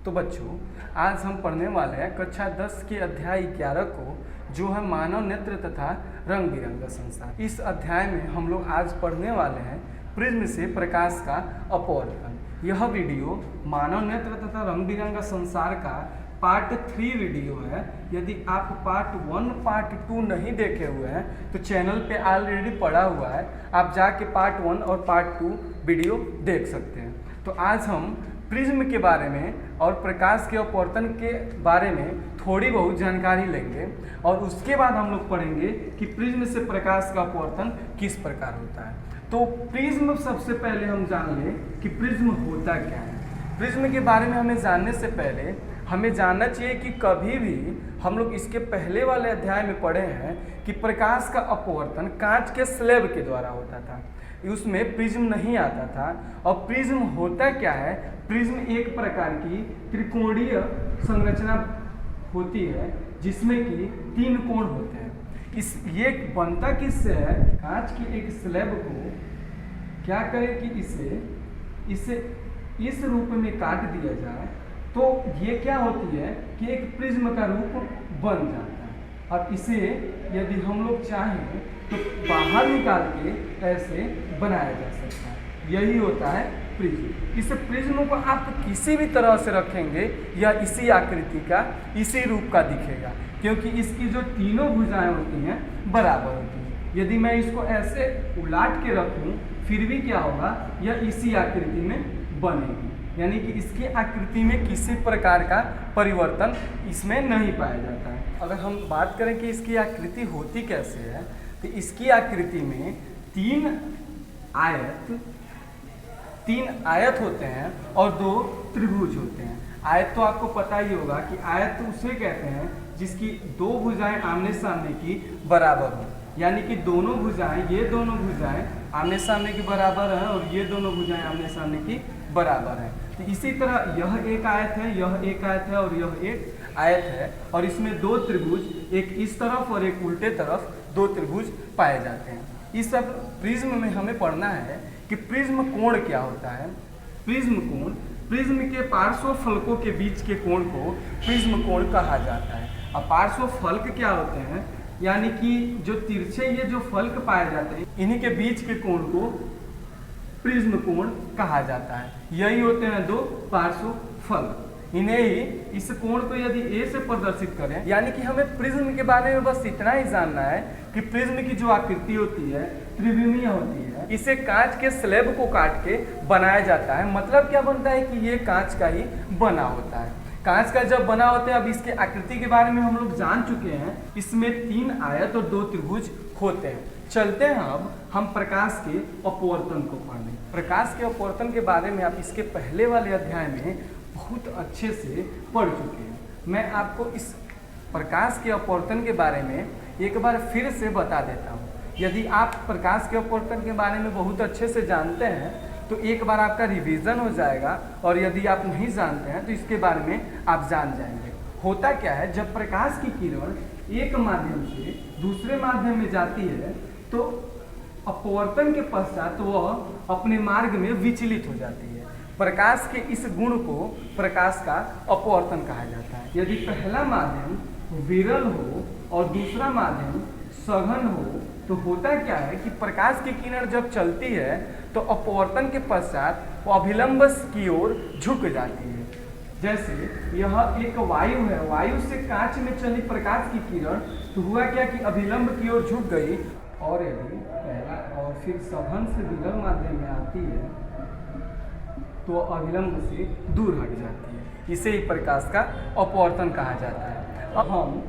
तो बच्चों, आज हम पढ़ने वाले हैं कक्षा 10 के अध्याय 11 को, जो है मानव नेत्र तथा रंग बिरंगा संसार। इस अध्याय में हम लोग आज पढ़ने वाले हैं प्रिज्म से प्रकाश का अपवर्तन। यह वीडियो मानव नेत्र तथा रंग बिरंगा संसार का पार्ट 3 वीडियो है। यदि आप पार्ट 1 पार्ट 2 नहीं देखे हुए हैं तो चैनल पे ऑलरेडी पड़ा हुआ है, आप जाके पार्ट 1 और पार्ट 2 वीडियो देख सकते हैं। तो आज हम प्रिज्म के बारे में और प्रकाश के अपवर्तन के बारे में थोड़ी बहुत जानकारी लेंगे और उसके बाद हम लोग पढ़ेंगे कि प्रिज्म से प्रकाश का अपवर्तन किस प्रकार होता है। तो प्रिज्म, सबसे पहले हम जान लें कि प्रिज्म होता क्या है। प्रिज्म के बारे में हमें जानने से पहले हमें जानना चाहिए कि कभी भी हम लोग इसके पहले वाले अध्याय में पढ़े हैं कि प्रकाश का अपवर्तन कांच के स्लैब के द्वारा होता था, उसमें प्रिज्म नहीं आता था। और प्रिज्म होता क्या है? प्रिज्म एक प्रकार की त्रिकोणीय संरचना होती है जिसमें कि 3 कोण होते हैं। ये बनता किससे है? कांच के एक स्लैब को क्या करें कि इसे इस रूप में काट दिया जाए तो ये क्या होती है कि एक प्रिज्म का रूप बन जाता है। अब इसे यदि हम लोग चाहें तो बाहर निकाल के ऐसे बनाया जा सकता है। यही होता है प्रिज्म। इस प्रिज्म को आप किसी भी तरह से रखेंगे या इसी आकृति का, इसी रूप का दिखेगा, क्योंकि इसकी जो तीनों भुजाएं होती हैं बराबर होती हैं। यदि मैं इसको ऐसे उलाट के रखूं फिर भी क्या होगा, यह इसी आकृति में बनेगी, यानी कि इसकी आकृति में किसी प्रकार का परिवर्तन इसमें नहीं पाया जाता है। अगर हम बात करें कि इसकी आकृति होती कैसे है, तो इसकी आकृति में 3 आयत होते हैं और 2 त्रिभुज होते हैं। आयत तो आपको पता ही होगा कि आयत तो उसे कहते हैं जिसकी 2 भुजाएं आमने सामने की बराबर हो, यानी कि दोनों भुजाएं, ये दोनों भुजाएं आमने सामने की बराबर हैं और ये दोनों भुजाएं आमने सामने की बराबर है। तो इसी तरह यह एक आयत है, यह एक आयत है और यह एक आयत है, और इसमें 2 त्रिभुज, एक इस तरफ और एक उल्टे तरफ 2 त्रिभुज पाए जाते हैं। इस सब प्रिज्म में हमें पढ़ना है कि प्रिज्म कोण क्या होता है। प्रिज्म कोण, प्रिज्म के पार्श्व फलकों के बीच के कोण को प्रिज्म कोण कहा जाता है। अब पार्श्व फलक क्या होते हैं, यानी कि जो तिरछे ये जो फलक पाए जाते हैं, इन्हीं के बीच के कोण को प्रिज्म कोण कहा जाता है। यही होते हैं 2 पार्श्व फलक। इन्हें ही, इस कोण को यदि ए से प्रदर्शित करें, यानी कि हमें प्रिज्म के बारे में बस इतना ही जानना है कि प्रिज्म की जो आकृति होती है त्रिविमीय होती है। इसे कांच के स्लैब को काट के बनाया जाता है। मतलब क्या बनता है कि ये कांच का ही बना होता है। कांच का जब बना होता है, अब इसके आकृति के बारे में हम लोग जान चुके हैं। इसमें 3 आयत और 2 त्रिभुज होते हैं। चलते हैं अब हम प्रकाश के अपवर्तन को पढ़ने। प्रकाश के अपवर्तन के बारे में आप इसके पहले वाले अध्याय में बहुत अच्छे से पढ़ चुके हैं। मैं आपको इस प्रकाश के अपवर्तन के बारे में एक बार फिर से बता देता हूँ। यदि आप प्रकाश के अपवर्तन के बारे में बहुत अच्छे से जानते हैं तो एक बार आपका रिवीजन हो जाएगा, और यदि आप नहीं जानते हैं तो इसके बारे में आप जान जाएंगे। होता क्या है, जब प्रकाश की किरण एक माध्यम से दूसरे माध्यम में जाती है तो अपवर्तन के पश्चात वह अपने मार्ग में विचलित हो जाती है। प्रकाश के इस गुण को प्रकाश का अपवर्तन कहा जाता है। यदि पहला माध्यम विरल हो और दूसरा माध्यम सघन हो तो होता क्या है कि प्रकाश की किरण जब चलती है तो अपवर्तन के पश्चात वो अभिलंब की ओर झुक जाती है। जैसे यह एक वायु है, वायु से कांच में चली प्रकाश की किरण, तो हुआ क्या कि अभिलंब की ओर झुक गई, और यदि पहला और फिर सघन से विरल माध्यम में आती है तो अभिलंब से दूर हट जाती है। इसे ही प्रकाश का अपवर्तन कहा जाता है। अब हम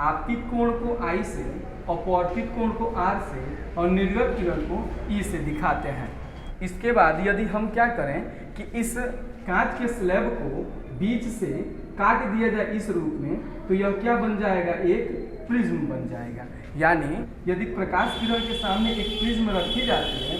आपतित कोण को I से, अपवर्तित कोण को R से और निर्गत किरण को E से दिखाते हैं। इसके बाद यदि हम क्या करें कि इस कांच के स्लैब को बीच से काट दिया जाए इस रूप में, तो यह क्या बन जाएगा, एक प्रिज्म बन जाएगा। यानी यदि प्रकाश किरण के सामने एक प्रिज्म रखी जाती है,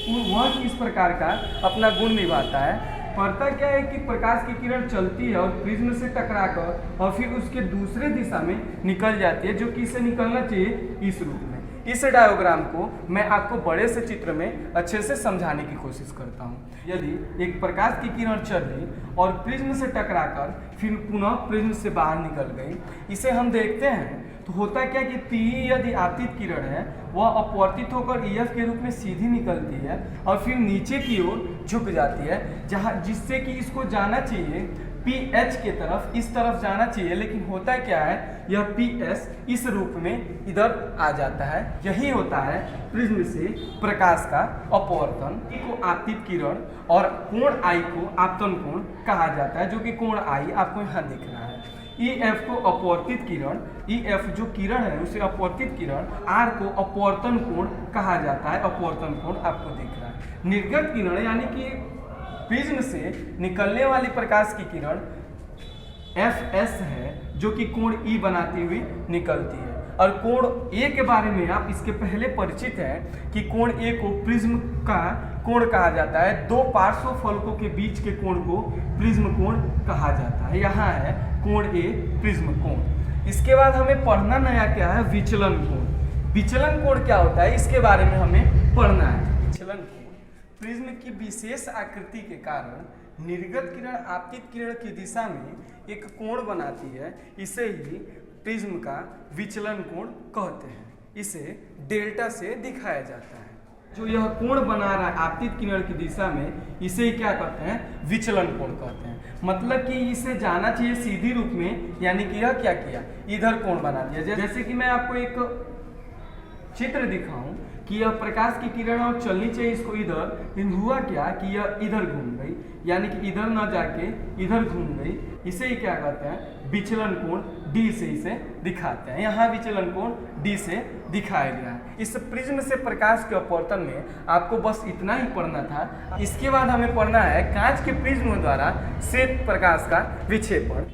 वह किस प्रकार का अपना गुण निभाता है। पड़ता क्या है कि प्रकाश की किरण चलती है और प्रिज्म से टकराकर और फिर उसके दूसरे दिशा में निकल जाती है, जो कि इसे निकलना चाहिए इस रूप में। इस डायोग्राम को मैं आपको बड़े से चित्र में अच्छे से समझाने की कोशिश करता हूँ। यदि एक प्रकाश की किरण चली और प्रिज्म से टकराकर फिर पुनः प्रिज्म से बाहर निकल गई, इसे हम देखते हैं तो होता क्या कि PE यदि आपतित किरण है वह अपवर्तित होकर EF के रूप में सीधी निकलती है और फिर नीचे की ओर झुक जाती है, जहाँ जिससे कि इसको जाना चाहिए PH के तरफ, इस तरफ जाना चाहिए, लेकिन होता क्या है यह PS इस रूप में इधर आ जाता है। यही होता है प्रिज्म से प्रकाश का अपवर्तन। E को आपतित किरण और कोण I को आपतन कोण कहा जाता है, जो कि कोण I आपको यहाँ दिख रहा है। EF को अपवर्तित किरण, EF जो किरण है उसे अपवर्तित किरण, R को अपवर्तन कोण कहा जाता है, अपवर्तन कोण आपको दिख रहा है। निर्गत किरण यानी कि प्रिज्म से निकलने वाली प्रकाश की किरण FS है, जो कि कोण E बनाती हुई निकलती है। और कोण A के बारे में आप इसके पहले परिचित हैं कि कोण A को प्रिज्म का कोण कहा जाता है। दो पार्श्व फलकों के बीच के कोण को प्रिज्म कोण कहा जाता है। यहाँ है कोण A प्रिज्म कोण। इसके बाद हमें पढ़ना नया क्या है, विचलन कोण। विचलन कोण क्या होता है इसके बारे में हमें पढ़ना है। विचलन कोण प्रिज्म की विशेष आकृति के कारण निर्गत किरण आपतित किरण की दिशा में एक कोण बनाती है। इसे ही प्रिज्म का विचलन कोण कहते हैं। इसे डेल्टा से दिखाया जाता है। जो यह कोण बना रहा है आपतित किरण की दिशा में, इसे क्या कहते हैं, विचलन कोण कहते हैं। मतलब कि इसे जाना चाहिए सीधी रूप में, यानी कि यह क्या किया, इधर कोण बना दिया। जैसे कि मैं आपको एक चित्र दिखाऊं कि यह प्रकाश की किरण और चलनी चाहिए इसको इधर, लेकिन हुआ क्या कि यह इधर घूम गई, यानी कि इधर न जाके इधर घूम गई। इसे ही क्या कहते हैं, विचलन कोण D से इसे दिखाते हैं। यहाँ विचलन कोण D से दिखाया गया है। इस प्रिज्म से प्रकाश के अपवर्तन में आपको बस इतना ही पढ़ना था। इसके बाद हमें पढ़ना है कांच के प्रिज्म द्वारा श्वेत प्रकाश का विक्षेपण।